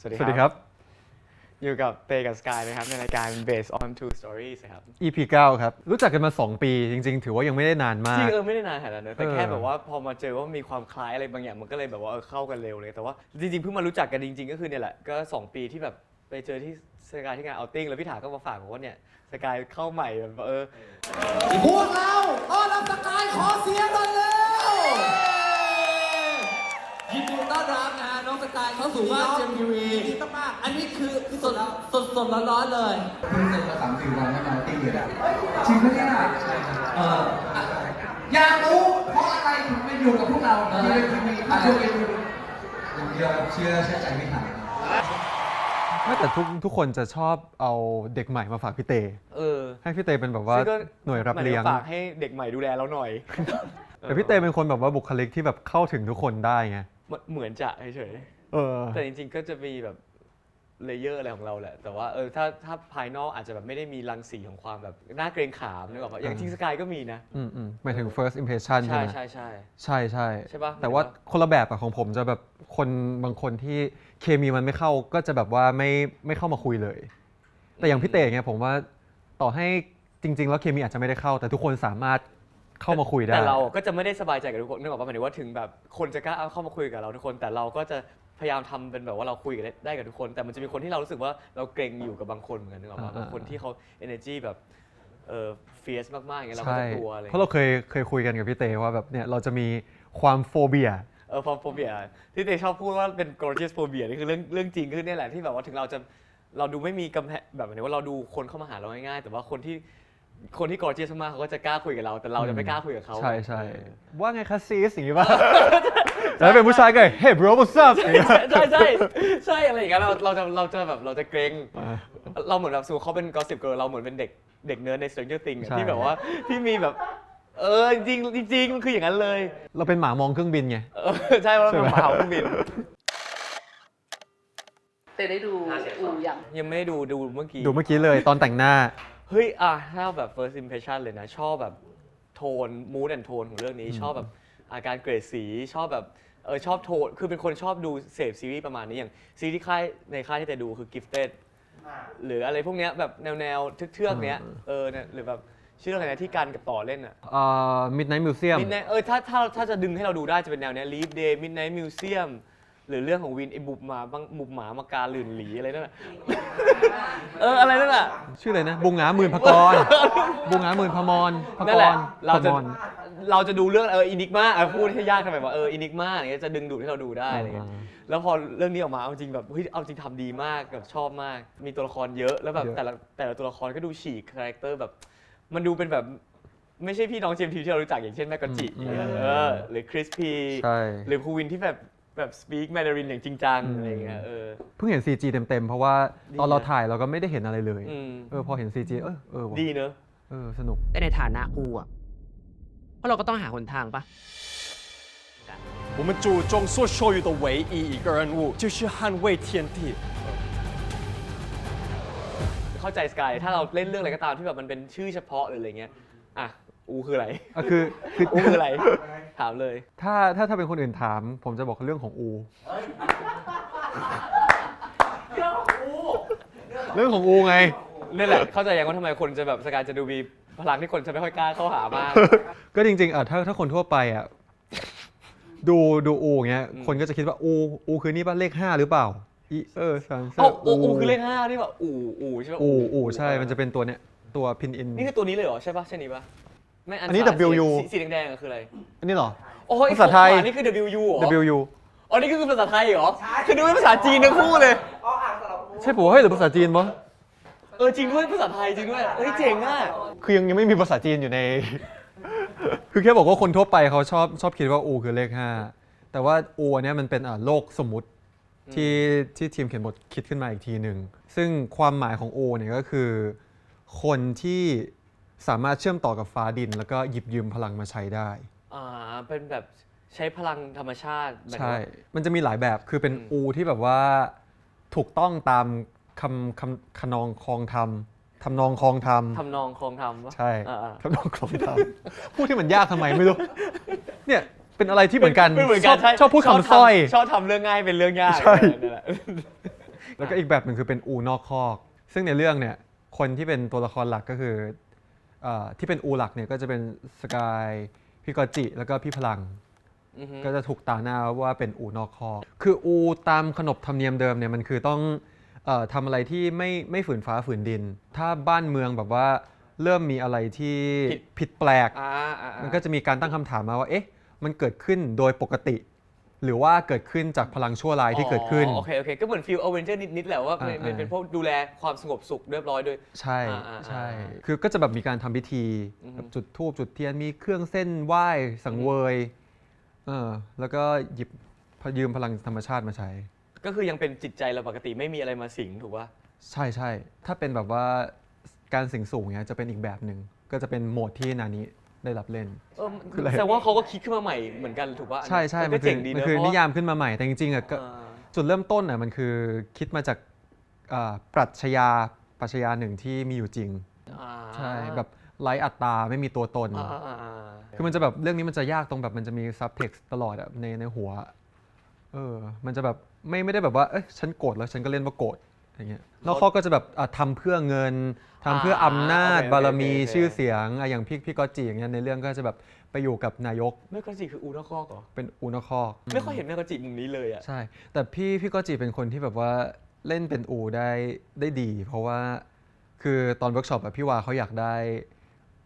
สวัสดีครับอยู่กับเตกับสกายนะครับในรายการ Based on Two Stories ครับ EP 9 ครับรู้จักกันมา2 ปีจริงๆถือว่ายังไม่ได้นานมากจริงไม่ได้นานขนาดนั้นแต่แค่แบบว่าพอมาเจอว่ามีความคล้ายอะไรบางอย่างมันก็เลยแบบว่าเข้ากันเร็วเลยแต่ว่าจริงๆเพิ่งมารู้จักกันจริงๆก็คือเนี่ยแหละก็2 ปีที่แบบไปเจอที่สกายที่งานเอาติ้งแล้วพี่ถาก็มาฝากบอกว่าเนี่ยสกายเข้าใหม่แบบพวกเราต้อนรับสกายขอเสียงหน่อยเร็วยินดีต้อนรับนะน้องสกายเข้าสู่บ้านเจมทีวีดีมากๆอันนี้คือสดร้อนๆเลยเพิ่งเสร็จมา3-4 วันแล้วมาติ้งเลยจริงไหมเนี่ยใช่ครับอยากรู้เพราะอะไรถึงมาอยู่กับพวกเราในทีวีช่วงนี้อย่างเดียวเชื่อใจไม่ทันไม่แต่ทุกคนจะชอบเอาเด็กใหม่มาฝากพี่เตให้พี่เตเป็นแบบว่าหน่วยรับเลี้ยงฝากให้เด็กใหม่ดูแลเราหน่อยแต่พี่เตเป็นคนแบบว่าบุคลิกที่แบบเข้าถึงทุกคนได้ไงเหมือนจะเฉยแต่จริงๆก็จะมีแบบเลเยอร์อะไรของเราแหละแต่ว่าถ้าภายนอกอาจจะแบบไม่ได้มีรังสีของความแบบน่าเกรงขามนึกออกปะอย่างที่สกายก็มีนะหมายถึง first impression ใช่ไหมใช่ใช่ป่ะแต่ว่าคนละแบบอะของผมจะแบบคนบางคนที่เคมีมันไม่เข้าก็จะแบบว่าไม่เข้ามาคุยเลยแต่อย่างพี่เต๋เนี่ยผมว่าต่อให้จริงๆแล้วเคมีอาจจะไม่ได้เข้าแต่ทุกคนสามารถเข้ามาคุยได้แต่เราก็จะไม่ได้สบายใจกับทุกคนนึกออกปะหมายถึงว่าถึงแบบคนจะกล้าเข้ามาคุยกับเราทุกคนแต่เราก็จะพยายามทำเป็นแบบว่าเราคุยกันได้กับทุกคนแต่มันจะมีคนที่เรารู้สึกว่าเราเกรงอยู่กับบางคนเหมือนกันนึกออกปะบางคนที่เขา energy แบบfierce มากๆอย่างเงี้ยเราก็จะกลัวอะไรเพราะเราเคยคุยกันกับพี่เตว่าแบบเนี่ยเราจะมีความโฟเบียความโฟเบียที่เตชอบพูดว่าเป็น gorgeous phobia นี่คือเรื่องจริงคือเนี่ยแหละที่แบบว่าถึงเราดูไม่มีกำแพงแบบหมายถึงว่าเราดูคนเข้ามาหาเราง่ายๆแต่ว่าคนที่ gorgeous มากเขาก็จะกล้าคุยกับเราแต่เราจะไม่กล้าคุยกับเขาใช่ว่าไงคะซีสอย่างงี้ป่ะแล้วเป็นผู้ชายก็เฮ้ย bro what's up ใช่อะไรอย่างเงี้ยเราจะเกรงเราเหมือนแบบสมมติเขาเป็น gossip girl เราเหมือนเป็นเด็กเนิร์ดใน Stranger Things ที่แบบว่าที่มีแบบจริงมันคืออย่างนั้นเลยเราเป็นหมามองเครื่องบินไงใช่เราเป็นหมาเครื่องบินได้ดูยังไม่ได้ดูเมื่อกี้เลยตอนแต่งหน้าเฮ้ยถ้าแบบ first impression เลยนะชอบแบบโทน mood and tone ของเรื่องนี้ชอบแบบอาการเกรดสีชอบแบบชอบโทนคือเป็นคนชอบดูเสพซีรีส์ประมาณนี้อย่างซีรีส์ในค่ายที่แต่ดูคือ Gifted หรืออะไรพวกเนี้ยแบบแนวเทือกๆเนี้ยหรือแบบชื่ออะไรนะที่กันกับต่อเล่นMidnight Museum Midnight ถ้าจะดึงให้เราดูได้จะเป็นแนวเนี้ย Leap Day Midnight Museum หรือเรื่องของวินไอ้บุบหมามาการลื่นหลีอะไรนั่นแหละอะไรนั่นแหละชื่ออะไรนะบุงหงาหมื่นพกรบุงหงาหมื่นพมรนั่นแหละเราจะดูเรื่องอินิกมาพูดให้ยากทำไมว่าอินิกมาอย่างเงี้ยจะดึงดูดให้เราดูได้อะไรเงี้ยแล้วพอเรื่องนี้ออกมาเอาจริงแบบเฮ้ยเอาจริงทำดีมากแบบชอบมากมีตัวละครเยอะแล้วแบบแต่ละตัวละครก็ดูฉีกคาแรคเตอร์แบบมันดูเป็นแบบไม่ใช่พี่น้องเจมส์ทีที่เรารู้จักอย่างเช่นแมกกาจิหรือคริสพีหรือภูวินที่แบบspeak Mandarin อย่างจริงจังอะไรเงี้ยเพิ่งเห็น CG เต็มๆเพราะว่าตอนเราถ่ายเราก็ไม่ได้เห็นอะไรเลยพอเห็น CG ดีเนอะสนุกแต่ในฐานะอูอ่ะเพราะเราก็ต้องหาหนทางปะ我们注重所授予的唯一一个任务，就是捍卫天地。เข้าใจสกายถ้าเราเล่นเรื่องอะไรก็ตามที่แบบมันเป็นชื่อเฉพาะหรืออะไรเงี้ยอูคืออะไรคืออูคืออะไรถามเลยถ้าเป็นคนอื่นถามผมจะบอกเรื่องของอูเรื่องของอูไงนี่แหละเข้าใจยังว่าทำไมคนจะแบบสกายจะดูมีพลังที่คนจะไม่ค่อยกล้าเข้าหามากก็จริงๆถ้าคนทั่วไปดูอูอย่างเงี้ยคนก็จะคิดว่าอูคือนี่ป่ะเลข5หรือเปล่าอูคือเลข5นี่ป่ะอูใช่ป่ะอูใช่มันจะเป็นตัวเนี้ยตัวพินอินนี่คือตัวนี้เลยเหรอใช่ป่ะใช่นี้ป่ะไม่อันนี้ WU สีแดงๆคืออะไรอันนี้เหรอภาษาไทยนี่คือ WU เหรอ WU อ๋อนี่คือภาษาไทยเหรอคือดูเป็นภาษาจีนทั้งคู่เลยใช่ผมว่าเฮ้ยหรือภาษาจีนปะจริงด้วยภาษาไทยจริงด้วยเฮ้ยเจ๋งอ่ะคือยังไม่มีภาษาจีนอยู่ในคือแค่บอกว่าคนทั่วไปเขาชอบคิดว่าอูคือเลข5แต่ว่าอูอันนี้มันเป็นโลกสมมุติที่ทีมเขียนบทคิดขึ้นมาอีกทีหนึ่งซึ่งความหมายของอูเนี่ยก็คือคนที่สามารถเชื่อมต่อกับฟ้าดินแล้วก็หยิบยืมพลังมาใช้ได้เป็นแบบใช้พลังธรรมชาติใช่มันจะมีหลายแบบคือเป็นอูที่แบบว่าถูกต้องตามคำนองคลองธรรมทำนองคลองธรรมใช่ทำนองคลองธรรมพูดที่มันยากทำไมไม่รู้เนี่ยเป็นอะไรที่เหมือนกันชอบพูดคำสร้อยชอบทำเรื่องง่ายเป็นเรื่องยากใช่ แล้วก็อีกแบบหนึ่งคือเป็นอูนอกคอก ซึ่งในเรื่องเนี่ยคนที่เป็นตัวละครหลักก็คือที่เป็นอูหลักเนี่ยก็จะเป็นสกายพี่กอจิแล้วก็พี่พลัง ก็จะถูกตาหน้าว่าเป็นอูนอกคอก คืออูตามขนบธรรมเนียมเดิมเนี่ยมันคือต้องทำอะไรที่ไม่ฝืนฟ้าฝืนดิน ถ้าบ้านเมืองแบบว่าเริ่มมีอะไรที่ผิดแปลก มันก็จะมีการตั้งคำถามมาว่าเอ๊ะมันเกิดขึ้นโดยปกติ หรือว่าเกิดขึ้นจากพลังชั่วร้ายที่เกิดขึ้น โอเคก็เหมือนฟิลอเวนเจอร์นิดๆแหละว่าเป็นพวกดูแลความสงบสุขเรียบร้อยด้วย ใช่ใช่ คือก็จะแบบมีการทำพิธีแบบจุดธูปจุดเทียนมีเครื่องเส้นไหว้สังเวยแล้วก็ยืมพลังธรรมชาติมาใช้ ก็คือยังเป็นจิตใจเราปกติไม่มีอะไรมาสิงถูกป่ะ ใช่ใช่ถ้าเป็นแบบว่าการสิงสูงเนี้ยจะเป็นอีกแบบหนึ่งก็จะเป็นโหมดที่นานิได้รับเล่น คืออะไร แสดงว่าเขาก็คิดขึ้นมาใหม่เหมือนกันถูกป่ะ ใช่ใช่ ก็ มันคื เจ๋ อง ดี มัน นะ คือ เพราะ นิยามขึ้นมาใหม่แต่จริงๆอ่ะก็จุดเริ่มต้นอ่ะมันคือคิดมาจากปรัชญาหนึ่งที่มีอยู่จริงใช่แบบไร้อัตตาไม่มีตัวตน คือมันจะแบบเรื่องนี้มันจะยากตรงแบบมันจะมีซับเท็กซ์ตลอดอะในหัวมันจะแบบไม่ได้แบบว่าเอ้ยฉันโกรธแล้วฉันก็เล่นว่าโกรธอย่างเงี้ยแล้วเขาก็จะแบบทำเพื่อเงินทำเพื่ออำนาจบารมีชื่อเสียงอย่างพี่กอจิอย่างเงี้ยในเรื่องก็จะแบบไปอยู่กับนายก แม่กอจิคืออูนอกคอกเหรอ เป็นอูนคอก ไม่ค่อยเห็นแม่กอจิมุมนี้เลยอ่ะ ใช่ แต่พี่กอจิเป็นคนที่แบบว่าเล่นเป็นอูได้ดี เพราะว่าคือตอนเวิร์กช็อปพี่วาเขาอยากได้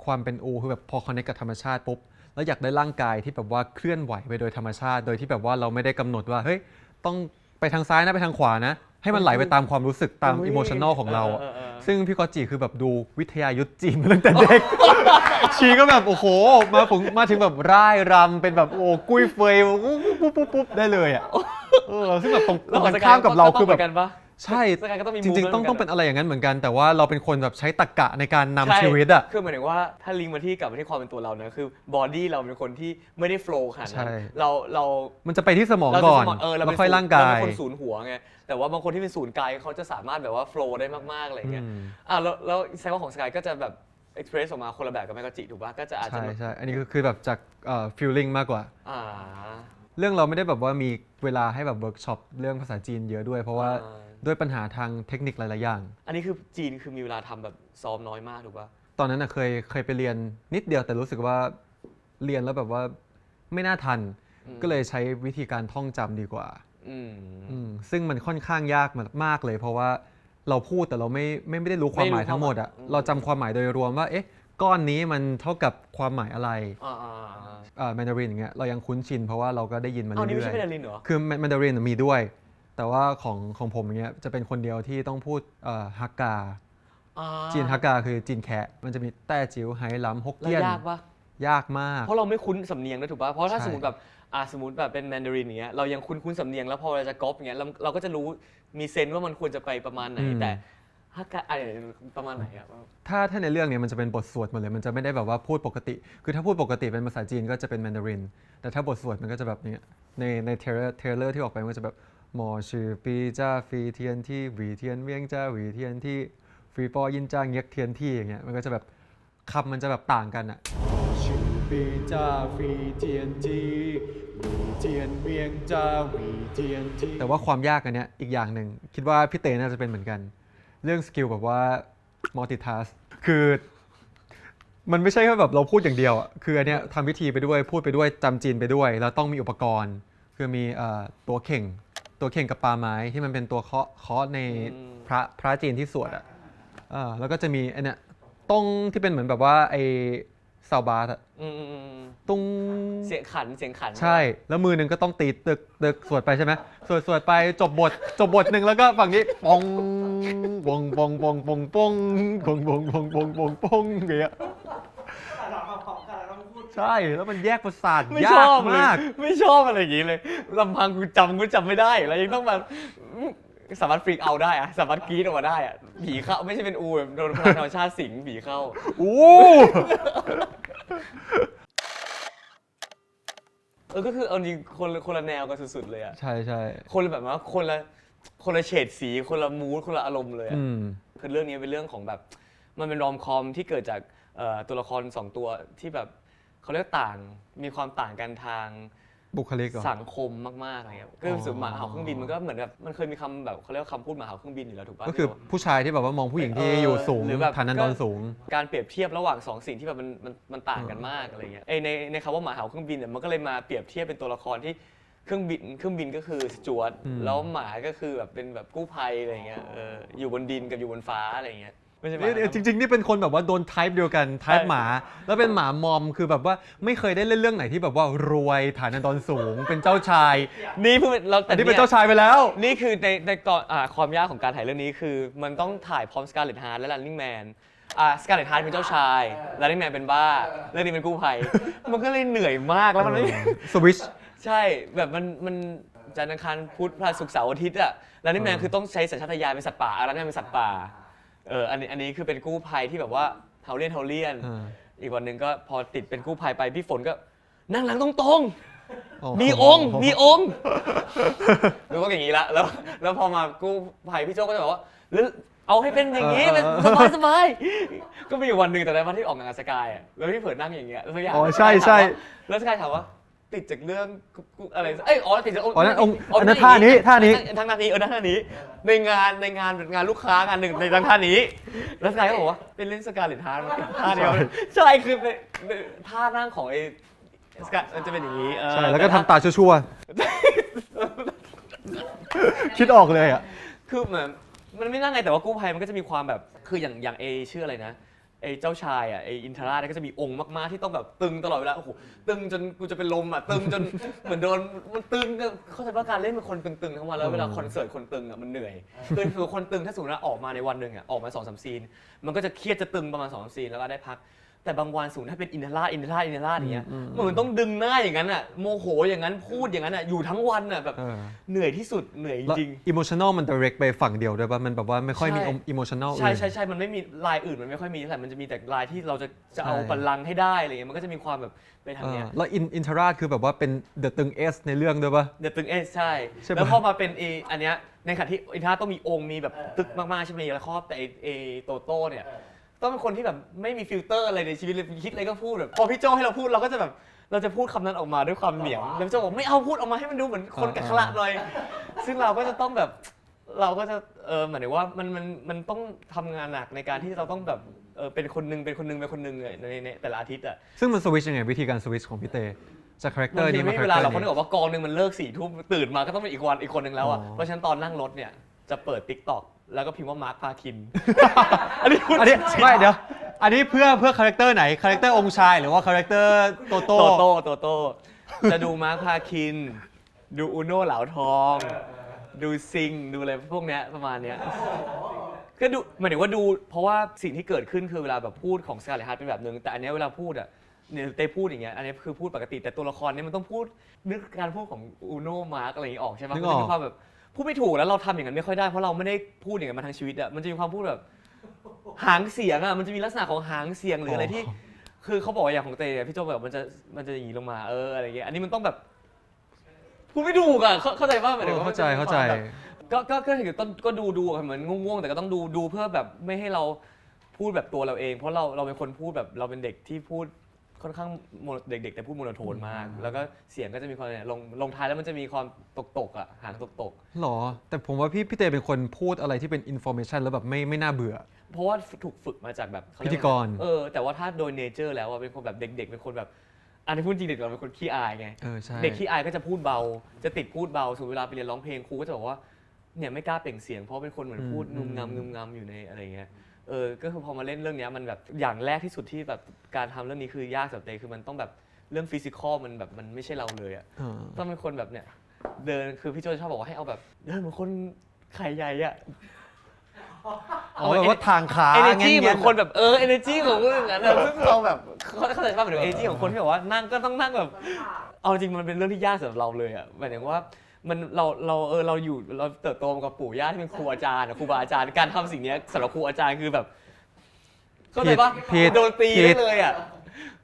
ความเป็นอูคือแบบพอคอนเนคกับธรรมชาติปุ๊บแล้วอยากได้ร่างกายที่แบบว่าเคลื่อนไหวไปโดยธรรมชาติ โดยที่แบบว่าเราไม่ได้กำหนดว่าเฮ้ยต้องไปทางซ้ายนะไปทางขวานะ ให้มันไหลไปตามความรู้สึกตามอิโมชันแนลของเราอะซึ่งพี่กอจิคือแบบดูวิทยายุทธจีนมาตั้งแต่เด็ก ชีก็แบบโอ้โหมาถึงแบบร่ายรำเป็นแบบโอ้กุ้ยเฟยปุ๊บได้เลยอ่ะซึ่งแบบตรงกันข้ามกับเราคือแบบ กันปะ ใช่ สกายก็ต้องมี จริง มูฟ ๆ ต้อง เหมือนกัน เป็นอะไรอย่างนั้นเหมือนกัน แต่ว่าเราเป็นคนแบบใช้ตรรกะในการนำ ใช่ ชีวิตอ่ะ คือหมายถึงว่าถ้าลิงก์มาที่กลับมาที่ความเป็นตัวเรานะคือบอดี้เราเป็นคนที่ไม่ได้โฟล์ขนาดนั้น ใช่ เรา มันจะไปที่สมอง เรา ก่อน เรา แล้ว เป็น ค่อยร่างกาย เเป็นคนศูนย์หัวไงแต่ว่าบางคนที่เป็นศูนย์กายเขาจะสามารถแบบว่าโฟล์ได้มากๆอะไรเงี้ย อืม แล้วแสดงว่าของสกายก็จะแบบเอ็กเพรสออกมาคนละแบบกับแมกกาจิถูกป่ะก็จะอาจจะ ใช่อันนี้คือแบบจากfeeling มากกว่า อ่า เรื่องเราไม่ได้แบบว่ามีเวลาให้แบบเวิร์กช็อปเรื่องภาษาจีนเยอะด้วย เพราะว่าด้วยปัญหาทางเทคนิคหลายๆอย่าง อันนี้คือจีนคือมีเวลาทำแบบซ้อมน้อยมากถูกป่ะ ตอนนั้นนะเคยไปเรียนนิดเดียวแต่รู้สึกว่าเรียนแล้วแบบว่าไม่น่าทัน ก็เลยใช้วิธีการท่องจำดีกว่า ซึ่งมันค่อนข้างยากมากเลย เพราะว่าเราพูดแต่เราไม่ได้รู้ความหมายทั้งหมดอ่ะเราจำความหมายโดยรวมว่าเอ๊ะก้อนนี้มันเท่ากับความหมายอะไรแมนดารินอย่างเงี้ยเรายังคุ้นชินเพราะว่าเราก็ได้ยินมา เอานี่ เรื่ ไม่ อย ใช่แมนดารินเหรอ ๆคือแมนดารินมีด้วย แต่ว่าของผมอย่างเงี้ยจะเป็นคนเดียวที่ต้องพูดฮักกาจีนฮักกาคือจีนแคะมันจะมีแต้จิ๋วไหหลำฮก แล้ว เกี้ยน ยากปะ ยากมาก เพราะเราไม่คุ้นสำเนียงด้วยถูกป่ะ เพราะถ้า ใช่ สมมติแบบเป็นแมนดารินอย่างเงี้ยเรายังคุ้นสำเนียงแล้วพอเราจะก๊อปอย่างเงี้ยเราก็จะรู้มีเซนส์ว่ามันควรจะไปประมาณไหนแต่ฮักกะอะไรประมาณไหนอะ ถ้าในเรื่องเนี้ยมันจะเป็นบทสวดหมดเลยมันจะไม่ได้แบบว่าพูดปกติ คือถ้าพูดปกติเป็นภาษาจีนก็จะเป็นแมนดารินแต่ถ้าบทสวดมันก็จะแบบนี้ในเทเลอร์ที่ออกไปมันก็จะแบบหมอชื่อปีจ้าฟีเทียนที่หวีเทียนเวียงจ้าหวีเทียนที่ฟรีปอยินจ้าเงียกเทียนที่อย่างเงี้ยมันก็จะแบบคำมันจะแบบต่างกันอะชื่อปีจ้าฟีเทียนที่หวีเทียนเวียงจ้าหวีเทียนที่แต่ว่าความยากอันเนี้ยอีกอย่างหนึ่งคิดว่าพี่เตน่าจะเป็นเหมือนกันเรื่องสกิลแบบว่า multitask คือมันไม่ใช่แค่แบบเราพูดอย่างเดียวอ่ะคืออันเนี้ยทำพิธีไปด้วยพูดไปด้วยจำจีนไปด้วยแล้วต้องมีอุปกรณ์คือมีตัวเข่งกับปลาไม้ที่มันเป็นตัวเคาะในพระจีนที่สวดอ่ะแล้วก็จะมีไอ้เนี่ยต้องที่เป็นเหมือนแบบว่าไอ้ซาวบาร์อะตุ้ง เสียงขัน ใช่แล้วมือหนึ่งก็ต้องตีตึกสวดไปใช่ไหมสวดไปจบบทหนึ่งแล้วก็ฝั่งนี้ปองปองปองปองปองปองปองปองปองปองปองปองอย่างเงี้ยใช่แล้วมันแยกประสาท ไม่ ยา ช ก อบเลย มาก ไม่ชอบอะไรอย่างงี้เลยลำพังกูจำไม่ได้แล้วยังต้องมาสามารถฟรีกเอาได้อะสามารถกรี๊ดออกมาได้อะผีเข้าไม่ใช่เป็นอูแบบโดนพลังธรรมชาติสิงผีเข้า โอ้ ก็คือเอาจริงคนละแนวกันสุดๆเลยอะ ใช่ คนละแบบว่าคนละเฉดสีคนละมูดคนละอารมณ์เลยอะ คือเรื่องนี้เป็นเรื่องของแบบมันเป็นรอมคอมที่เกิดจากตัวละคร2ตัวที่แบบเขาเรียกต่างมีความต่างกันทาง บุคลิกเหรอ สังคมมากๆอะไรเงี้ยก็รู้สึกหมาเห่าเครื่องบินมันก็เหมือนแบบมันเคยมีคำแบบเขาเรียกว่าคำพูดหมาเห่าเครื่องบินอยู่แล้วถูกป่ะ ก็คือผู้ชายที่แบบว่ามองผู้หญิงที่อยู่สูง หรือแบบ ฐานันดรสูง การเปรียบเทียบระหว่างสองสิ่งที่แบบมันต่างกันมากอะไรเงี้ยในคำว่าหมาเห่าเครื่องบินเนี่ยมันก็เลยมาเปรียบเทียบเป็นตัวละครที่เครื่องบินก็คือสจวต แล้วหมาก็คือแบบเป็นแบบกู้ภัยอะไรเงี้ยอยู่บนดินกับอยู่บนฟ้าอะไรเงี้ยไม่ใช่หมา จริงๆนี่เป็นคนแบบว่าโดนไทป์เดียวกันไทป์หมา แล้วเป็นหมามอมคือแบบว่าไม่เคยได้เล่นเรื่องไหนที่แบบว่ารวยฐานันดรสูง เป็นเจ้าชาย นี่เพิ่งเรา แต่นี่เป็นเจ้าชายไปแล้ว นี่คือในก่อนความยากของการถ่ายเรื่องนี้คือมันต้องถ่ายพร้อมสการ์เล็ตฮาร์ทและ Running Man สการ์เล็ตฮาร์ทเป็นเจ้าชาย Running Man เป็นบ้าเรื่องนี้เป็นกู้ภัย มันก็เลยเหนื่อยมากแล้วมันไม่ สวิช ใช่แบบมันจันทร์อังคารพุธพฤหัสศุกร์เสาร์อาทิตย์อ่ะแล้วนี่แมนคือต้องใช้สัญชาตญาณเป็นสัตว์ป่าอะไรนั่นเป็นสัตว์ป่าอันนี้คือเป็นกู้ภัยที่แบบว่าเฮาเลียนอีกวันหนึ่งก็พอติดเป็นกู้ภัยไปพี่ฝนก็นั่งหลังตรงๆมีองค์แล้วก็อย่างนี้ละแล้วพอมากู้ภัยพี่โจ้ก็จะบอกว่าหรือเอาให้เป็นอย่างนี้เป็นสบายก็มีอยู่วันหนึ่งแต่ในวันที่ออกงานสกายอ่ะแล้วพี่เผิดนั่งอย่างเงี้ยแล้วอย่าง อ๋อใช่ แล้วสกายถามว่าติดจากเรื่องอะไรติดจาก อ๋อนั่นอันนั้นท่านี้ ทั้งท่านี้ในงานลูกค้างานหนึ่งในท่านี้แล้วสกายก็บอกว่าเป็นเล่นสกาเลตฮาร์ทท่าเดียวใช่คือท่านั่งของไอ้สกายมันจะเป็นอย่างนี้ ใช่แล้วก็ทำตาชั่วๆ คิดออกเลยอ่ะ คือเหมือนมันไม่น่าไงแต่ว่ากู้ภัยมันก็จะมีความแบบคืออย่างชื่ออะไรนะไอ้เจ้าชายอ่ะไอ้อินทราเนี่ยก็จะมีองค์มากๆที่ต้องแบบตึงตลอดเวลาโอ้โหตึงจนกูจะเป็นลมอ่ะตึงจนเหมือนโดนมันตึงเข้าใจว่าการเล่นเป็นคนตึงๆทั้งวันแล้วเวลาคอนเสิร์ตคนตึงอ่ะมันเหนื่อยคือคนตึงถ้าสมมติว่าออกมาในวันหนึ่งอ่ะออกมา 2-3 ซีนมันก็จะเครียดจะตึงประมาณ 2-3 ซีนแล้วก็ได้พักแต่บางวันสมมุติถ้าเป็นอินทราอย่างเงี้ยมันต้องดึงหน้าอย่างนั้นอ่ะโมโหอย่างนั้นพูดอย่างนั้นอ่ะอยู่ทั้งวันอ่ะแบบเหนื่อยที่สุดเหนื่อยจริง อิโมชัน a ลมัน direct ไปฝั่งเดียวด้วยป่ะมันแบบว่าไม่ค่อยมี ใช่ อิโมชัน a ล ใช่มันไม่มีลายอื่นมันไม่ค่อยมีแต่มันจะมีแต่ลายที่เราจะเอาบัลลังก์ให้ได้อะไรเงี้ยมันก็จะมีความแบบไปทางเนี้ย แล้วอินทราคือแบบว่าเป็น the ตึง S ในเรื่องด้วยป่ะ เดอะตึงเอสใช่ ใช่ปะ แล้วพอมาเป็นอันเนี้ยในขณะที่อินทราต้องมีองค์มีแบบตึกมากๆใช่ไหมแล้วครอบแต่โตโต้เนี่ยต้องเป็นคนที่แบบไม่มีฟิลเตอร์อะไรในชีวิตเลยคิดอะไรก็พูดแบบพอพี่โจให้เราพูดเราก็จะแบบเราจะพูดคำนั้นออกมาด้วยความเหนียงแล้วพี่โจบอกไม่เอาพูดออกมาให้มันดูเหมือนคนกักขระหน่อยซึ่งเราก็จะต้องแบบเราก็จะหมายถึงว่ามันต้องทำงานหนักในการที่เราต้องแบบเป็นคนนึงในแต่ละอาทิตย์อ่ะ ซึ่งมันสวิชยังไงวิธีการสวิชของพี่เตจากคาแรคเตอร์ บางที นี้มา ไม่ คา มี แร เว ค ลา เตอ เรา ร์ เพราะนึก นี้ ออกว่ากองนึงมันเลิก4 ทุ่มตื่นมาก็ต้องเป็นอีกคนนึงแล้วอ่ะเพราะฉะนั้นตอนนั่งรถเนี่ยจะเปิด TikTok แล้วก็พิมพ์ว่ามาร์คพาคิน อันนี้พูด อันนี้ไม่เดี๋ยวอันนี้เพื่อคาแรคเตอร์ไหนคาแรคเตอร์องค์ชายหรือว่าคาแรคเตอร์โตโต้ โตโต้จะดูมาร์คพาคิน ดูอูโน่เหลาทอง ดูซิงดูอะไรพวกเนี้ยประมาณเนี้ยก็ดูหมายถึงว่าดูเพราะว่าสิ่งที่เกิดขึ้นคือเวลาแบบพูดของสกาเลตฮาร์ทเป็นแบบนึงแต่อันเนี้ยเวลาพูดอ่ะเนี่ยเต้พูดอย่างเงี้ยอันนี้คือพูดปกติแต่ตัวละครเนี้ยมันต้องพูดนึกการพูดของอูโน่มาร์คอะไรอย่างงี้ออกใช่ไหมมันจะมีความแบบพูดไม่ถูกแล้วเราทำอย่างนั้นไม่ค่อยได้เพราะเราไม่ได้พูดอย่างนั้นมาทั้งชีวิตอ่ะมันจะมีความพูดแบบหางเสียงอ่ะมันจะมีลักษณะของหางเสียงหรืออะไรที่คือเขาบอกว่าอย่างของเต้พี่โจแบบมันจะอย่างนี้ลงมาอะไรอย่างเงี้ยอันนี้มันต้องแบบพูดไม่ถูกอ่ะเข้าใจป่ะหมายถึงว่า เข้าใจ ก็ถือต้นก็ดูเหมือนง่วงๆแต่ก็ต้องดูเพื่อแบบไม่ให้เราพูดแบบตัวเราเองเพราะเราเป็นคนพูดแบบเราเป็นเด็กที่พูดค่อนข้างเด็กๆแต่พูดโมโนโทนมากแล้วก็เสียงก็จะมีความเนี่ยลงท้ายแล้วมันจะมีความตกอ่ะหางตก หรอ แต่ผมว่าพี่เตเป็นคนพูดอะไรที่เป็นอินโฟเมชันแล้วแบบไม่น่าเบื่อ เพราะว่าถูกฝึกมาจากแบบเขาเย พิธีกร แต่ว่าถ้าโดยเนเจอร์แล้วเป็นคนแบบเด็กๆเป็นคนแบบอันนี้พูดจริงเด็กเราเป็นคนขี้อายไง ใช่ เด็กขี้อายก็จะพูดเบาจะติดพูดเบาสมมติเวลาไปเรียนร้องเพลงครูก็จะบอกว่าเนี่ยไม่กล้าเปล่งเสียงเพราะเป็นคนเหมือนพูดงึมงำอยู่ในอะไรเงี้ยก็คือพอมาเล่นเรื่องนี้มันแบบอย่างแรกที่สุดที่แบบการทำเรื่องนี้คือยากสำหรับเตคือมันต้องแบบเรื่องฟิสิกอลมันแบบมันไม่ใช่เราเลยอ่ะต้องเป็นคนแบบเนี่ยเดินคือพี่โจชอบบอกว่าให้เอาแบบเดินเหมือนคนไข่ใหญ่อ่ะ เอาแบบว่าทางขา energy งี้ย เหมือนคนแบบenergy ของคนอย่างนั้นอะซึ่งเราแบบเข้าใจป่ะเหมือน energy ของคนที่แบบว่านั่งก็ต้องนั่งแบบเอาจริงมันเป็นเรื่องที่ยากสำหรับเราเลยอ่ะหมายถึงว่ามันเราอยู่เราเติบโตมากับปู่ย่าที่เป็นครูอาจารย์ครูบาอาจารย์การทำสิ่งนี้สำหรับครูอาจารย์คือแบบเข้าใจป่ะโดนตีได้เลยอ่ะ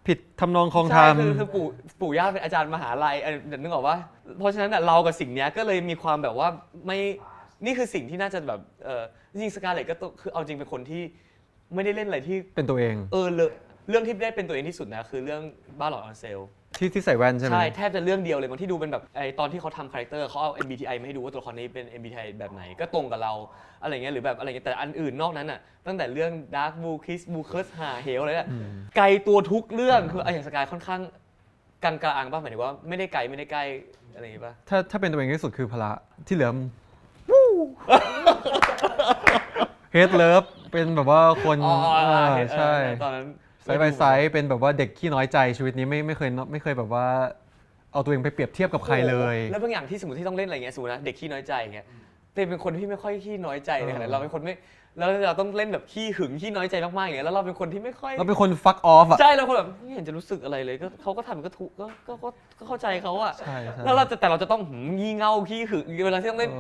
ผิดทำนองคลองธร ใช่ รม คือปู่ย่าเป็นอาจารย์มหาลัยนึกออกว่าเพราะฉะนั้นเรากับสิ่งนี้ก็เลยมีความแบบว่าไม่นี่คือสิ่งที่น่าจะแบบจริงๆสกาเลตก็คือเอาจริงเป็นคนที่ไม่ได้เล่นอะไรที่ เป็นตัวเอง เรื่องที่ได้เป็นตัวเองที่สุดนะคือเรื่องบ้านหลอดออนเซล ที่ใส่แว่นใช่ไหม ใช่แทบจะเรื่องเดียวเลยบางที่ดูเป็นแบบไอตอนที่เขาทำคาแรคเตอร์เขาเอา MBTI มาให้ดูว่าตัวละครนี้เป็น MBTI แบบไหนก็ตรงกับเราอะไรเงี้ยหรือแบบอะไรเงี้ยแต่อันอื่นนอกนั้นอ่ะตั้งแต่เรื่อง Dark Blue Kiss Blue Curse หาเหวอะไรเนี่ยไกลตัวทุกเรื่องคือไออย่างสกายค่อนข้างกลางๆป่ะหมายถึงว่าไม่ได้ไกลไม่ได้ใกล้อะไรอย่างงี้ป่ะ ถ้าเป็นตัวเองที่สุดคือพละที่เหลือเฮดเลิฟเป็นแบบว่าคน อ๋อ ใช่ ตอนนั้น ไซส์ไปไซส์เป็นแบบว่าเด็กขี้น้อยใจชีวิตนี้ไม่เคยแบบว่าเอาตัวเองไปเปรียบเทียบกับใครเลย แล้วบางอย่างที่สมมติที่ต้องเล่นอะไรเงี้ยสมมตินะเด็กขี้น้อยใจเงี้ยเป็นคนที่ไม่ค่อยขี้น้อยใจเลยขนาดเราเป็นคนไม่แล้วเราต้องเล่นแบบขี้หึงขี้น้อยใจมากๆอย่างเงี้ยแล้วเราเป็นคนที่ไม่ค่อย เราเป็นคนฟักออฟอ่ะ ใช่เราคนแบบไม่เห็นจะรู้สึกอะไรเลยก็เขาก็ทำก็ถูกก็เข้าใจเขาอะ ใช่ แล้วแต่เราจะต้องงี่เง่าขี้หึงเวลาที่ต้องเล่น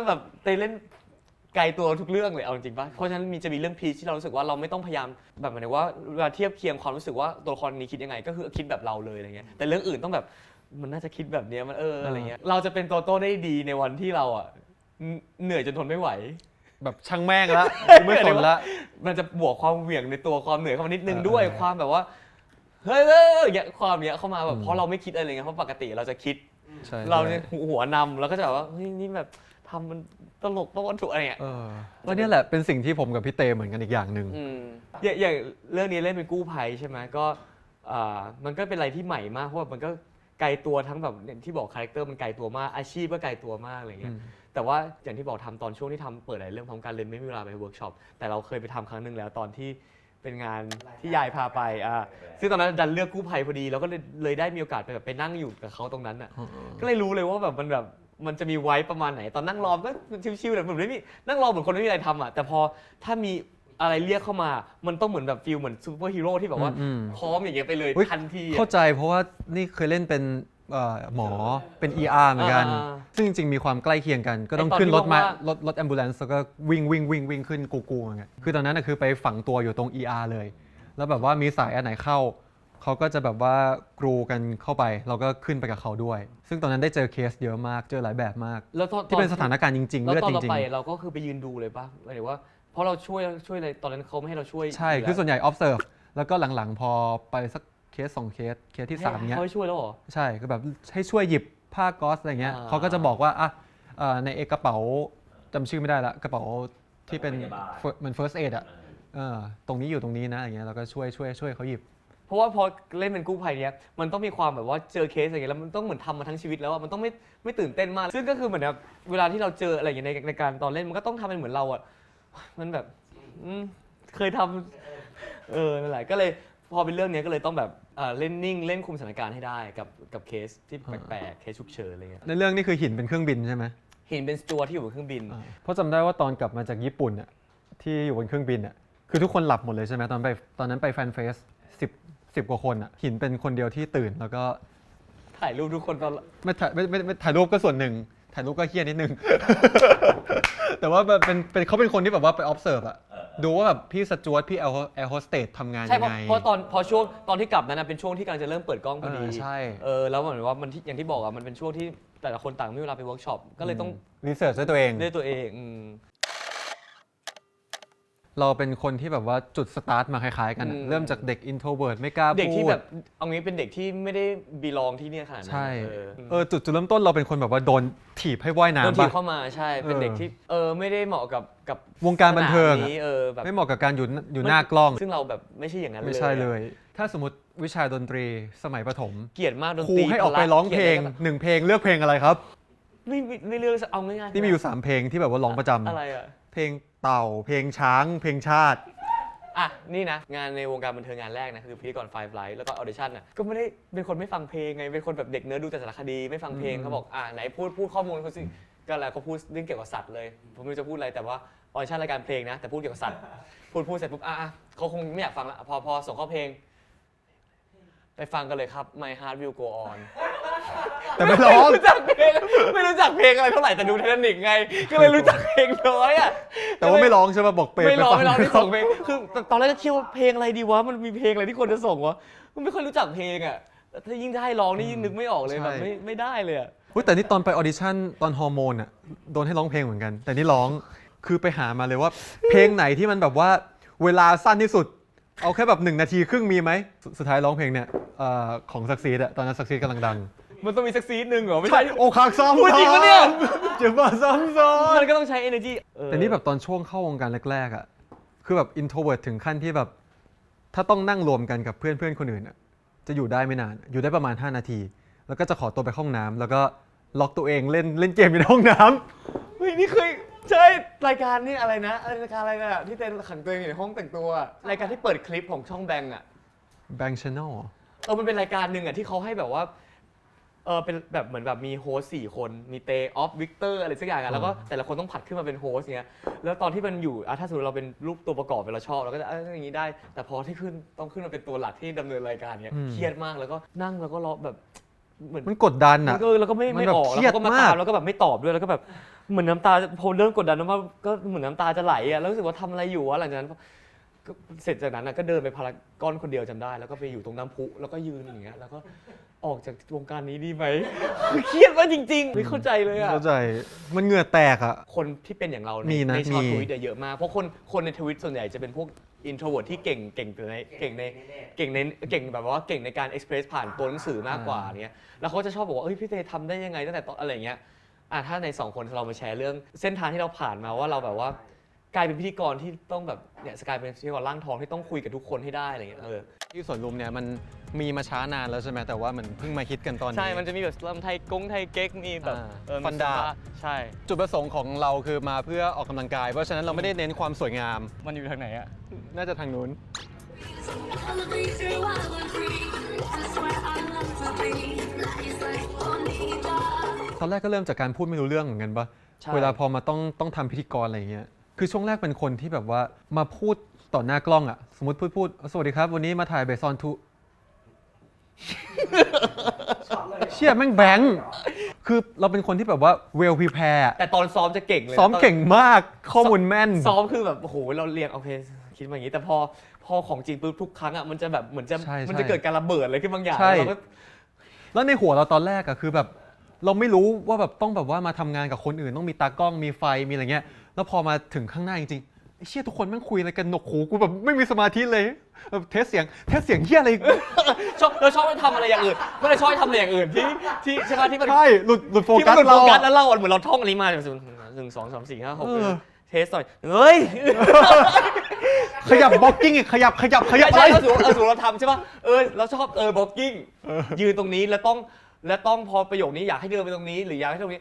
แบบไปเล่นไกลตัวทุกเรื่องเลยเอาจริงป่ะเพราะฉะนั้นจะมีเรื่องพีชที่เรารู้สึกว่าเราไม่ต้องพยายามแบบหมายถึงว่าเวลาเทียบเคียงความรู้สึกว่าตัวละครนี้คิดยังไงก็คือคิดแบบเราเลยอะไรเงี้ยแต่เรื่องอื่นต้องแบบมันน่าจะคิดแบบเนี้ยมันอะไรเงี้ยเราจะเป็นโตโต้ได้ดีในวันที่เราอะเหนื่อยจนทนไม่ไหว แบบช่างแม่งละไม่สนละ มันจะบวกความเหวี่ยงในตัวความเหนื่อยเข้ามานิดนึงด้วย เออ ความแบบว่าเฮ้ยอย่างเงี้ยความเนี้ยเข้ามาแบบเพราะเราไม่คิดอะไรเงี้ยเพราะปกติเราจะคิด ใช่ เราเนี่ยหัวนำแล้วก็จะแบบว่าเฮ้ยนี่แบบทำมันตลกต้นถูกอะไรเงี้ย แล้วเนี่ยแหละเป็นสิ่งที่ผมกับพี่เตเหมือนกันอีกอย่างหนึ่ง อย่างเรื่องนี้เล่นเป็นกู้ภัยใช่ไหมก็มันก็เป็นอะไรที่ใหม่มากเพราะว่ามันก็ไกลตัวทั้งแบบอย่างที่บอกคาแรคเตอร์มันไกลตัวมากอาชีพก็ไกลตัวมากอะไรเงี้ยแต่ว่าอย่างที่บอกทำตอนช่วงที่ทำเปิดหลายเรื่องพร้อมกันเลยไม่มีเวลาไปเวิร์กช็อปแต่เราเคยไปทำครั้งหนึ่งแล้วตอนที่เป็นงานที่ยายพาไปซึ่งตอนนั้นดันเลือกกู้ภัยพอดีเราก็เลยได้มีโอกาสไปแบบไปนั่งอยู่กับเขาตรงนั้นอ่ะก็เลยรู้เลยว่าแบบมันจะมีไว้ประมาณไหนตอนนั่งรอก็ชิวๆแบบเหมือนไม่มีนั่งรอเหมือนคนไม่มีอะไรทำอ่ะแต่พอถ้ามีอะไรเรียกเข้ามามันต้องเหมือนแบบฟีลเหมือนซูเปอร์ฮีโร่ที่แบบว่าพร้อมอย่างเงี้ยไปเลย อุ๊ย ทันที เข้าใจเพราะว่านี่เคยเล่นเป็นหมอเป็น ER เหมือนกัน ซึ่งจริงๆมีความใกล้เคียงกัน ก็ต้องขึ้นรถมารถแอมบูเลนซ์แล้วก็วิ่งขึ้นกูอย่างเงี้ยคือตอนนั้นนะคือไปฝังตัวอยู่ตรง ER เลย แล้วแบบว่ามีสายอันไหนเข้าเขาก็จะแบบว่ากรูกันเข้าไปเราก็ขึ้นไปกับเขาด้วย ซึ่งตอนนั้นได้เจอเคสเยอะมากเจอหลายแบบมาก แล้วตอน ที่เป็นสถานการณ์จริงๆ แล้ว เลือด ตอน จ เรา ริง ไปเราก็คือไปยืนดูเลยป่ะหมายถึงว่าเพราะเราช่วยอะไรตอนนั้นเขาไม่ให้เราช่วย ๆ ใช่คือส่วนใหญ่ observe แล้วก็หลังๆพอไปสักเคส2เคสที่3เงี้ย เขาให้ช่วยแล้วเหรอ ใช่คือแบบให้ช่วยหยิบผ้าก๊อซอะไรเงี้ย อ่า เขาก็จะบอกว่าในกระเป๋าจำชื่อไม่ได้ละกระเป๋าที่เป็นเหมือน first aid อ่ะตรงนี้อยู่ตรงนี้นะอย่างเงี้ยเราก็ช่วยเขาหยิบ เพราะว่าพอเล่นเป็นกู้ภัยเนี้ยมันต้องมีความแบบว่าเจอเคสอะไรเงี้ยแล้วมันต้องเหมือนทำมาทั้งชีวิตแล้วอะมันต้องไม่ตื่นเต้นมาก ซึ่งก็คือเหมือนแบบเวลาที่เราเจออะไรอย่างเงี้ยในการตอนเล่นมันก็ต้องทำเป็นเหมือนเราอะมันแบบเคยทำนั่นแหละก็เลยพอเป็นเรื่องเนี้ยก็เลยต้องแบบเล่นนิ่งเล่นคุมสถานการณ์ให้ได้กับเคสที่แปลกๆเคสฉุกเฉินอะไรเงี้ย ในเรื่องนี้คือหินเป็นเครื่องบินใช่ไหม เห็นเป็นสจวตที่อยู่บนเครื่องบิน เพราะจำได้ว่าตอนกลับมาจากญี่ปุ่นอ่ะที่อยู่บนเครื่องบินอ่ะคือทุกคนหลับหมดเลยใช่ไหมตอนนั้นไปแฟนเฟส10กว่าคนอ่ะหินเป็นคนเดียวที่ตื่นแล้วก็ ถ่ายรูปทุกคนตอน ไม่ถ่ายรูปก็ส่วนหนึ่งถ่ายรูปก็เฮี้ยนิดนึง แต่ว่าแบบเป็นเขาเป็นคนที่แบบว่าไป observe อะดูว่าแบบพี่สจวตพี่แอร์โฮสเตสทำงาน ใช่ ยังไง เพราะพอช่วงตอนที่กลับนั้นนะเป็นช่วงที่กำลังจะเริ่มเปิดกล้องพอดี ใช่ แล้วเหมือนว่ามันที่อย่างที่บอกอะมันเป็นช่วงที่แต่ละคนต่างไม่มีเวลาไปเวิร์กช็อปก็เลยต้อง รีเสิร์ชด้วยตัวเอง ด้วยตัวเอง เราเป็นคนที่แบบว่าจุดสตาร์ทมาคล้ายๆกันอะเริ่มจากเด็ก introvert ไม่กล้าพูด เด็กที่แบบเอางี้เป็นเด็กที่ไม่ได้บีลองที่เนี่ยขนาดนั้น ใช่จุดเริ่มต้นเราเป็นคนแบบว่าโดนถีบให้ว่าย โดน น้ำ ถี ปะ บเข้ามาใช่เป็นเด็กที่ไม่ได้เหมาะกับ วงการบันเทิง ส อะ นี้แบบ ไม่เหมาะกับการอยู่หน้ากล้อง ซึ่งเราแบบไม่ใช่อย่างนั้นเลย ไม่ใช่เลย ถ้าสมมติวิชาดนตรีสมัยประถม เกลียดมากดน ครู ตรี ให้ออกไปร้องเพลง1เพลงเลือกเพลงอะไรครับ ไม่เลือกเอาง่ายๆ นี่มีอยู่3เพลงที่แบบว่าร้องประจำ อะไรอะ เพลงเต่าเพลงช้างเพลงชาติ นี่นะงานในวงการบันเทิงงานแรกนะคือพิธีกรFive Liveแล้วก็ออดิชั่นน่ะก็ไม่ได้เป็นคนไม่ฟังเพลงไงเป็นคนแบบเด็กเนื้อดูแต่สารคดีไม่ฟังเพลงเขาบอกไหนพูดข้อมูลเขาสิก็อะไรเขาพูดเรื่องเกี่ยวกับสัตว์เลยผมไม่รู้จะพูดอะไรแต่ว่าออดิชั่นรายการเพลงนะแต่พูดเกี่ยวกับสัตว์พูดเสร็จปุ๊บเขาคงไม่อยากฟังละพอส่งเข้าเพลงไปฟังกันเลยครับ My Heart Will Go On แต่ไม่ร้อง ไม่รู้จักเพลงอะไรเท่าไหร่แต่ดูไททานิคไงก็เลยรู้จักเพลงน้อยอ่ะ แต่ว่าไม่ร้องใช่ป่ะบอกเป ไม่ร้องที่ ฟั ส่งเพลงคือตอนแรกก็คิดว่าเพลงอะไรดีวะมันมีเพลงอะไรที่คนจะส่งวะมันไม่ค่อยรู้จักเพลงอ่ะถ้ายิ่งจะให้ร้องนี่ยิ่งนึกไม่ออกเลยแบบไม่ได้เลยอ่ะ แต่นี่ตอนไปออดิชั่นตอนฮอร์โมนอ่ะโดนให้ร้องเพลงเหมือนกัน แต่นี่ร้องคือไปหามาเลยว่า เพลงไหนที่มันแบบว่าเวลาสั้นที่สุด เอาแค่แบบ1 นาทีครึ่งมีไหมสุดท้ายร้องเพลงเนี่ยของซักซีดอะตอนนั้นซักซีดกำลังดัง มันต้องมีสักซีดหนึ่งเหรอไม่ ใช่ ใช่ โอคักซ้ำ พูดจริงปะเนี่ย จะมาซ้ำซ้อน มันก็ต้องใช้ energy แต่นี่แบบตอนช่วงเข้าวงการแรกๆอะคือแบบ introvert ถึงขั้นที่แบบถ้าต้องนั่งรวมกันกับเพื่อนคนอื่นอะจะอยู่ได้ไม่นานอยู่ได้ประมาณ5 นาที แล้วก็จะขอตัวไปเข้าห้องน้ำแล้วก็ล็อกตัวเองเล่นเกมอยู่ในห้องน้ำ เฮ้ยนี่เคยใช่รายการนี่อะไรนะรายการอะไรนะที่เต้นขังตัวเองอยู่ในห้องแต่งตัวอะรายการที่เปิดคลิปของช่องแบงก์อะ Bang Channel มันเป็นรายการหนึ่งอะที่เขาให้แบบว่าเป็นแบบเหมือนแบบมีโฮสต์4 คนมีเตออฟวิกเตอร์อะไรสักอย่างอะแล้วก็แต่ละคนต้องผัดขึ้นมาเป็นโฮสต์เงี้ยแล้วตอนที่มันอยู่ถ้าสมมติเราเป็นรูปตัวประกอบเราชอบเราก็จะอย่างนี้ได้ แต่พอที่ต้องขึ้นมาเป็นตัวหลักที่ดำเนินรายการเนี้ยเครียดมากแล้วก็นั่งแล้วก็รอแบบเหมือน มันกดดัน มั อะ นก็แล้วก็ไม่ มันแบบ ออก เครี แล้ ยว ด ก็มา มา ตาก มแล้วก็แบบไม่ตอบด้วยแล้วก็แบบเหมือนน้ำตาพอเริ่มกดดันแล้วก็เหมือนน้ำตาจะไหลอะแล้วรู้สึกว่าทำอะไรอยู่วะหลังจากนั้นก็เสร็จจากนั้นก็เดินไปพารากอนคนเดียวจำได้ แล้วก็ไปอยู่ตรงน้ำพุแล้วก็ยืนอย่างเงี้ยแล้วก็ออกจากวงการนี้ดีไหม เครียดมากจริงๆไม่เข้าใจเลยอะ เข้าใจมันเหงื่อแตกอะ คนที่เป็นอย่างเรา มีนะ ในชาว มี ทวิตเยอะมากเพราะคนในทวิตส่วนใหญ่จะเป็นพวกอินโทรเวิร์ตที่เก่งแบบว่าเก่งในการเอ็กเพรสผ่านตัวหนังสือมากกว่าเนี้ยแล้วเขาจะชอบบอกว่าเอ้ยพี่เตทำได้ยังไงตั้งแต่ตอนอะไรเงี้ยถ้าใน2 คนเรามาแชร์เรื่องเส้นทางที่เราผ่านมาว่าเราแบบว่ากลายเป็นพิธีกรที่ต้องแบบเนี่ยกลายเป็นพิธีกรร่างทองที่ต้องคุยกับทุกคนให้ได้อะไรเงี้ยที่สวนลุมเนี่ยมันมีมาช้านานแล้วใช่ไหมแต่ว่ามันเพิ่งมาฮิตกันตอนนี้ ใช่มันจะมีแบบลำไทยกงไทยเก๊กมีแบบมี ฟันดาบ ใช่ จุดประสงค์ของเราคือมาเพื่อออกกำลังกาย เพราะฉะนั้นเราไม่ได้เน้นความสวยงาม มันอยู่ทางไหนอะ น่าจะทางนู้น ตอนแรกก็เริ่มจากการพูดไม่รู้เรื่องเหมือนกันปะ ใช่ เวลาพอมาต้องทำพิธีกรอะไรอย่างเงี้ยคือช่วงแรกเป็นคนที่แบบว่ามาพูดต่อหน้ากล้องอะสมมติพูดสวัสดีครับ วันนี้มาถ่ายเบซอนทู เชี่ยแม่งแบงค์คือเราเป็นคนที่แบบว่าเวลพรีแพร์ แต่ตอนซ้อมจะเก่งเลย ซ้อมเก่งมากข้อมูลแม่น ซ้อมคือแบบโอ้โหเราเรียงโอเคคิดมาอย่างนี้แต่พอของจริงปุ๊บทุกครั้งอ่ะมันจะแบบเหมือนจะ ใช่ มันจะเกิดการระเบิดอะไรขึ้นบางอย่าง ใช่ เราก็ แล้วในหัวเราตอนแรกอะคือแบบเราไม่รู้ว่าแบบต้องแบบว่ามาทำงานกับคนอื่นต้องมีตากล้องมีไฟมีอะไรเงี้ยแล้วพอมาถึงข้างหน้าจริงๆไอ้เชี่ยทุกคนแม่งคุยอะไรกันหนวกหูกูแบบไม่มีสมาธิเลยแบบเทสเสียงเฮียอะไร เราชอบไปทำอะไรอย่างอื่นไม่ได้ชอบไปทำอะไรอย่างอื่นที่ใช่ป่ะที่มัน ใช่หลุดโฟ ที่ กั มั ส นหลุดโฟ เรา กัส อะ แล้วเราเหมือนเราท่องอันนี้มาแบบ1 2 3 4 5 6 เออ เทสหน่อยเฮ้ย ขยับบล็อกกิ้งอีกขยับ ใช่ อะไร ใช่เราสูเราทำใช่ป่ะเราชอบบล็อกกิ้งยืนตรงนี้แล้วต้องพอประโยคนี้อยากให้เดินไปตรงนี้หรืออยากให้ตรงนี้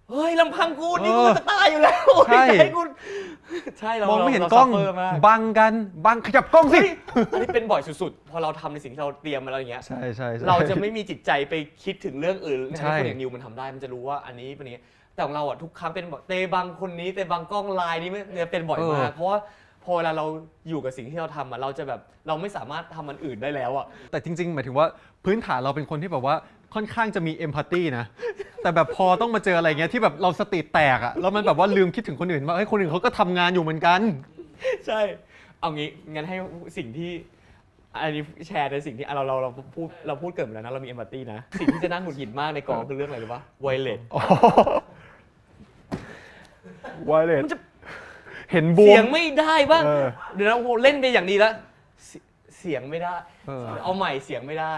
เฮ้ยลำพังกูนี่กูจะตายอยู่แล้ว ใช่ ให้กูใช่เรา มองไม่เห็น ราก ล้อง ซัฟเฟร์มาก บังกันบังขยับกล้องสิ อันนี้เป็นบ่อยสุดๆ พอเราทำในสิ่งที่เราเตรียมมาแล้วอย่างเงี้ย ใช่ เราจะไม่มีจิตใจไปคิดถึงเรื่องอื่น ใช่ ให้คนอย่างนิวมันทำได้ มันจะรู้ว่าอันนี้เป็นอย่างเงี้ยแต่ของเราอ่ะทุกครั้งเป็นแบบเตบังคนนี้เตบังกล้องไลน์นี้เนี่ยเป็นบ่อยมาก เพราะว่าพอเวลาเราอยู่กับสิ่งที่เราทำอ่ะเราจะแบบเราไม่สามารถทำมันอื่นได้แล้วอ่ะ แต่จริงๆหมายถึงว่าพื้นฐานเราเป็นคนที่แบบว่าค่อนข้างจะมีเอมพัตตีนะ แต่แบบพอต้องมาเจออะไรเงี้ยที่แบบเราสติแตกอะแล้วมันแบบว่าลืมคิดถึงคนอื่นว่าเฮ้ยคนอื่นเขาก็ทำงานอยู่เหมือนกัน ใช่ เอางี้งั้นให้สิ่งที่อันนี้แชร์ในสิ่งที่เราพูดเกิดไปแล้วนะเรามีเอมพัตตีนะ สิ่งที่จะน่าหงุดหงิดมากในกองคือเรื่องอะไรรู้ปะไวเลส ไวเลสเห็นบว เสีย ม งไม่ได้บ้าง เออ เดี๋ยวเราเล่นไปอย่างดีแล้วเสียงไม่ได้ เอาใหม่เสียงไม่ได้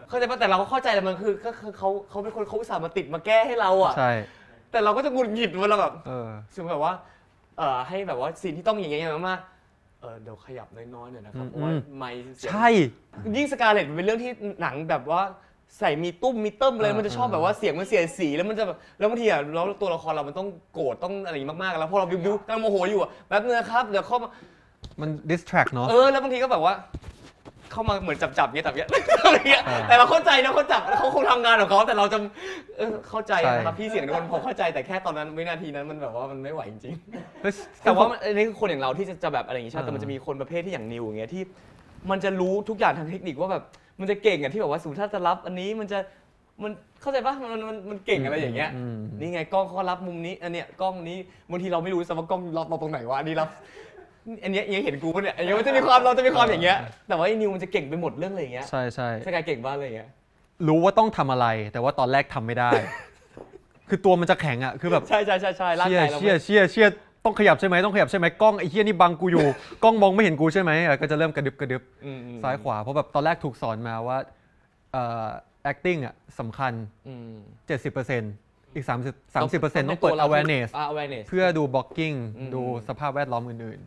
เข้าใจป่ะแต่เราก็เข้าใจแต่มันคือก็คือเขาเป็นคนเขาอุตส่าห์มาติดมาแก้ให้เราอ่ะ ใช่ แต่เราก็จะหงุดหงิดเวลาแบบ เ ซึ่งแบบว่าให้แบบว่าสิ่งที่ต้องอย่างเงี้ยมากเดี๋ยวขยับน้อยๆหน่อยนะครับเพราะว่าไมค์เสียง ใช่ ยิ่งสกาเลตมันเป็นเรื่องที่หนังแบบว่าใส่มีตุ้มมีเติ้มเลยมันจะชอบแบบว่าเสียงมันเสียดสีแล้วมันจะแบบแล้วบางทีอ่ะแล้วตัวละครเรามันต้องโกรธต้องอะไรอย่างงี้มากๆแล้วพอเราบิ้วกำลังโมโหอยู่อ่ะแป๊บนึงนะครับเดี๋ยวเข้ามา มัน distract เนาะ แล้วบางทีก็แบบว่า เข้ามาเหมือนจับเงี้ยจับเงี้ย อะไรเงี้ยแต่เราเข้าใจนะเขาจับเขาคงทำงานของเขาแต่เราจะเข้าใจนะครับพี่เสียงทุกคนพอเข้าใจแต่แค่ตอนนั้นวินาทีนั้นมันแบบว่ามันไม่ไหวจริงๆแต่ว่าอันนี้คือคนอย่างเราที่จะแบบอะไรอย่างงี้ใช่แต่มันจะมีคนประเภทที่อย่างนิวอย่างเงี้ยที่มันจะรู้ทุกอย่างทางเทคนิคว่าแบบมันจะเก่งอะที่แบบว่าสมมติถ้าจะรับอันนี้มันเข้าใจปะมันเก่งอะไรอย่างเงี้ยนี่ไงกล้องเขารับมุมนี้อันเนี้ยกล้องนี้บางทีเราไม่รู้ซะว่ากล้องรับเราตรงไหนวะอันนี้รับอันเนี้ยยังเห็นกูปะเนี่ยอันนี้มันจะมีความเราจะมีความอย่างเงี้ยแต่ว่าไอ้นิวมันจะเก่งไปหมดเรื่องอะไรอย่างเงี้ย ใช่ใช่ สกายเก่งบ้างอะไรอย่างเงี้ย รู้ว่าต้องทำอะไร แต่ว่าตอนแรกทำไม่ได้ คือตัวมันจะแข็งอ่ะคือแบบ ใช่ร่างกายเรา เชี่ย ต้องขยับใช่ไหมต้องขยับใช่ไหมกล้องไอ้เหี้ยนี่บังกูอยู่ กล้องมองไม่เห็นกูใช่ไหมก็จะเริ่มกระดึบซ้ายขวาเพราะแบบตอนแรกถูกสอนมาว่าacting อ่ะสำคัญ 70%อีก 30% ต้องเปิด awareness เพื่อดู blocking ดูสภาพแวดล้อมอื่น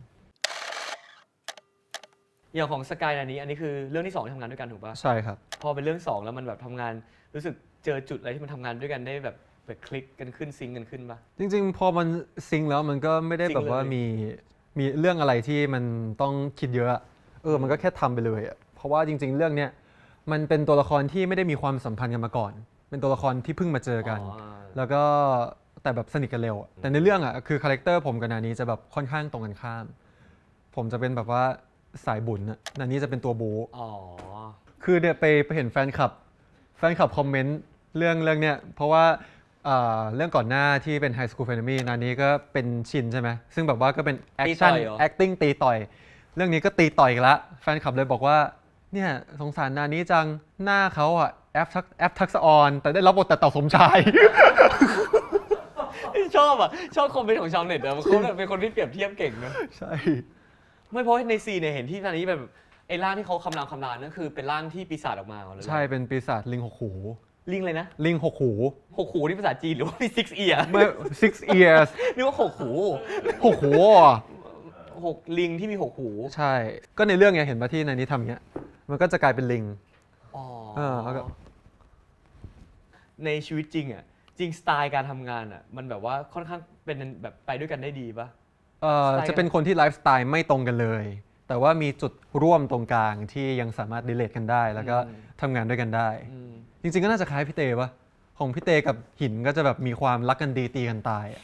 อย่างของสกายอันนี้คือเรื่องที่ 2ที่ทำงานด้วยกันถูกป่ะ ๆ ใช่ครับ พอเป็นเรื่อง 2 แล้วมันแบบทำงานรู้สึกเจอจุดอะไรที่มันทำงานด้วยกันได้แบบคลิกกันขึ้นซิงกันขึ้นป่ะ จริงๆ พอมันซิงค์แล้วมันก็ไม่ได้แบบว่า ซิงค์เลย มีเรื่องอะไรที่มันต้องคิดเยอะมันก็แค่ทำไปเลยอะเพราะว่าจริงๆ เรื่องเนี้ยมันเป็นตัวละครที่ไม่ได้มีความสัมพันธ์กันมาก่อน เป็นตัวละครที่เพิ่งมาเจอกัน แล้วก็แต่แบบสนิทกันเร็วอะแต่ในเรื่องอะคือคาแรคเตอร์ผมกับนานี้จะแบบค่อนข้างตรงกันข้าม ผมจะเป็นแบบว่าสายบุญอะนานี้จะเป็นตัวบู๊ อ๋อ คือเนี่ยไปเห็นแฟนคลับคอมเมนต์เรื่องเนี้ยเพราะว่าเรื่องก่อนหน้าที่เป็น High School Family นานี้ก็เป็นชินใช่ไหมซึ่งแบบว่าก็เป็นแอคชั่น ตีต่อยเหรอ acting ตีต่อย เรื่องนี้ก็ตีต่อยอีกแล้วแฟนคลับเลยบอกว่าเนี่ยสงสารนานี้จังหน้าเขาอะแอฟทักษะออนแต่ได้รับบทแต่เต่าสมชาย ชอบชอบคอมเมนต์ของชาวเน็ตอะเขาเป็นคนที่เปรียบเทียบเก่งนะ ใช่ ไม่เพราะในซีนเนี่ยเห็นที่ตอนนี้แบบไอ้ร่างที่เขาคำรามนั่นคือเป็นร่างที่ปีศาจออกมาเลย ใช่เป็นปีศาจลิงหกหู ลิงเลยนะ ลิงหกหู 6 หูที่ภาษาจีนหรือว่ามี6 ear ไม่ six ears นึกว่า6 หู หกหู 6 ลิงที่มี 6 หู ใช่ ก็ในเรื่องเนี้ยเห็นป่ะที่นานี้ทำเงี้ยมันก็จะกลายเป็นลิง อ๋อ แล้วก็ ในชีวิตจริงอะจริงสไตล์การทำงานอะมันแบบว่าค่อนข้างเป็นแบบไปด้วยกันได้ดีปะ จะเป็นคนที่ไลฟ์สไตล์ไม่ตรงกันเลย แต่ว่ามีจุดร่วมตรงกลางที่ยังสามารถดิเลทกันได้ แล้วก็ทำงานด้วยกันได้ จริงๆก็น่าจะคล้ายพี่เตปะของพี่เตกับหินก็จะแบบมีความรักกันดีตีกันตายอะ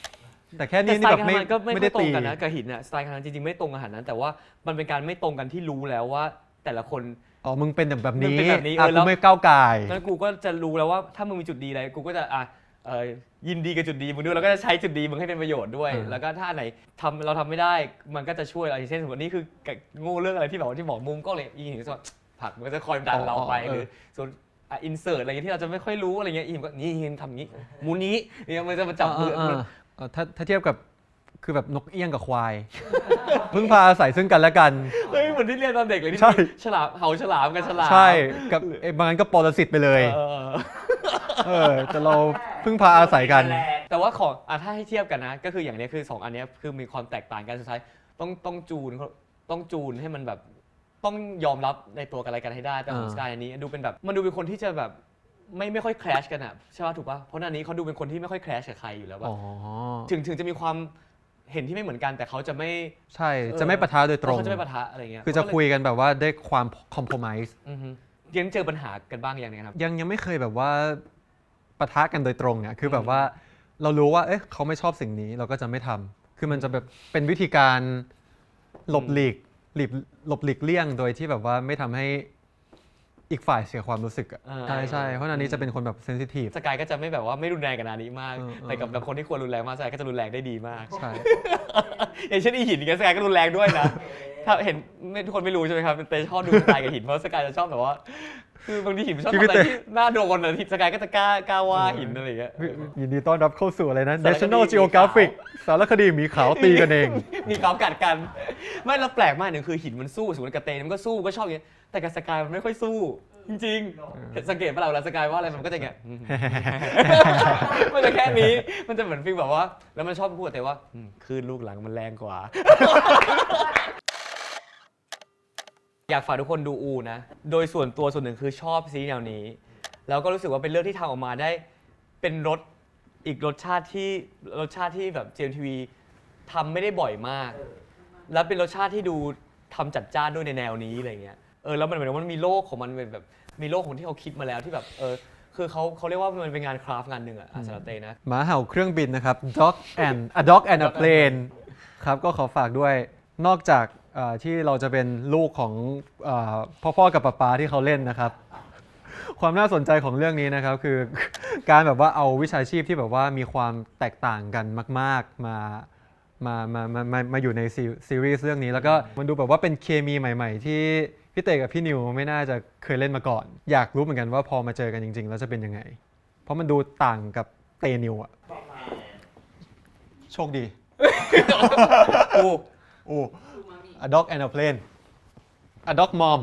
แต่แค่นี้ แต่ส นี่ ไต แบ ล์ บ การ ไม่ ทำงานก็ไม่ ไม่ ได้ ได้ ตร ตี งกันนะกับหินอะสไตล์การทำงานจริงๆไม่ตรงกันขนาดนั้น แต่ว่ามันเป็นการไม่ตรงกันที่รู้แล้วว่าแต่ละคน อ๋อมึงเป็นแบบนี้ มึงเป็นแบบนี้ อ่ะ แล้ กู ว ไม่ก้าวไก่าย นั้นกูก็จะรู้แล้วว่าถ้ามึงมีจุดดีอะไรกูก็จะยินดีกับจุดดีมึงด้วยแล้วก็จะใช้จุดดีมึงให้เป็นประโยชน์ด้วย แล้วก็ถ้าอันไหนเราทำไม่ได้มันก็จะช่วยเราอย่างเช่นสมมตินี่คือโง่เรื่องอะไรที่แบบว่าที่บอกมุมก็เลยอีหินก็ผลักมันก็จะคอยดันเราไปหรือส่วนอินเสิร์ตอะไรเงี้ยที่เราจะไม่ค่อยรู้อะไรเงี้ยอีหินก็นี่หินทำงี้มูนี้เนี่ยมันจะมาจับมือ ถ้าเทียบกับคือแบบนกเอี้ยงกับควาย พึ่งพาอาศัยซึ่งกันและกัน เฮ้ยเหมือนที่เรียนตอนเด็กเลยที่ ใช่ มีฉลามเห่าฉลามกับฉลาม ใช่กับบางอันก็ปรสิตไปเลย แต่เราพึ่งพาอาศัยกัน แต่ว่าของถ้าให้เทียบกันนะก็คืออย่างเนี้ยคือ2อันเนี้ยคือมีความแตกต่างกันสุดท้ายต้องจูนให้มันแบบต้องยอมรับในตัวกันอะไรกันให้ได้แต่ของสกายอันนี้ดูเป็นแบบมันดูเป็นคนที่จะแบบไม่ค่อยแคลชกันอะใช่ป่ะถูกป่ะเพราะอันนี้เขาดูเป็นคนที่ไม่ค่อยแคลชกับใครอยู่แล้วป่ะถึงจะมีความเห็นที่ไม่เหมือนกันแต่เขาจะไม่ ใช่จะไม่ปะทะโดยตรง เขาจะไม่ปะทะอะไรเงี้ย คือจะคุยกันแบบว่าได้ความคอมโพมไ s ์ ยังเจอปัญหากันบ้างอย่างเนี้ยครับ ยังไม่เคยแบบว่าปะทะกันโดยตรงอ่ะคือแบบว่าเรารู้ว่าเขาไม่ชอบสิ่งนี้เราก็จะไม่ทำคือมันจะแบบเป็นวิธีการหลบหลีกเลี่ยงโดยที่แบบว่าไม่ทำให้อีกฝ่ายเสียความรู้สึกอ่ะใช่เพราะนันนี้จะเป็นคนแบบเซนซิทีฟ สกายก็จะไม่แบบว่าไม่รุนแรงกับนานี้มาก เออ แต่กับคนที่ควรรุนแรงมากสกายก็จะรุนแรงได้ดีมาก ใช่ อย่างเช่นอีหินอย่างเงี้ยสกายก็รุนแรงด้วยนะ ถ้าเห็นทุกคนไม่รู้ใช่ไหมครับเต้ชอบดูสกายกับหินเพราะสกายจะชอบแบบว่าคือบางทีหินมันชอบทำอะไรที่น่าโดนอะสกายก็จะกล้าว่าหินอะไรอย่างเงี้ย ยินดีต้อนรับเข้าสู่อะไรนะ สารคดี National Geographic สารคดีหมีขาวตีกันเอง มีเขากัดกัน ไม่แล้วแปลกมากหนึ่งคือหินมันสู้สมมติกับเตมันก็สู้ก็ชอบอย่างเงี้ยแต่กับสกายมันไม่ค่อยสู้ จริงๆสังเกตป่ะเราเวลาสกายว่าอะไรมันก็จะอย่างเงี้ย มันจะแค่นี้มันจะเหมือนฟีลแบบว่าแล้วมันชอบพูดกับเตว่าคลื่นลูกหลังมันแรงกว่า อยากฝากทุกคนดูอูนะ โดยส่วนตัวส่วนหนึ่งคือชอบซีรีส์แนวนี้ แล้วก็รู้สึกว่าเป็นเรื่องที่ทำออกมาได้เป็นอีกรสชาติที่แบบ GMTV ทำไม่ได้บ่อยมาก แล้วเป็นรสชาติที่ดูทำจัดจ้านด้วยในแนวนี้อะไรเงี้ยแล้วมันเหมือนว่ามันมีโลกของมันเป็นแบบมีโลกของที่เขาคิดมาแล้วที่แบบคือเขาเรียกว่ามันเป็นงานคราฟต์งานหนึ่งอะสำหรับเตนะ หมาเห่าเครื่องบินนะครับ dog and a plane ครับก็ขอฝากด้วยนอกจากที่เราจะเป็นลูกของพ่อกับป๊าที่เขาเล่นนะครับ ความน่าสนใจของเรื่องนี้นะครับคือ การแบบว่าเอาวิชาชีพที่แบบว่ามีความแตกต่างกันมากๆมาอยู่ในซีรีส์เรื่องนี้แล้วก็มันดูแบบว่าเป็นเคมีใหม่ๆ ที่พี่เตกับพี่นิวไม่น่าจะเคยเล่นมาก่อน อยากรู้เหมือนกันว่าพอมาเจอกันจริงๆแล้วจะเป็นยังไง เพราะมันดูต่างกับเตนิวอะโชคดี อู อู a dog and a plane a dog mom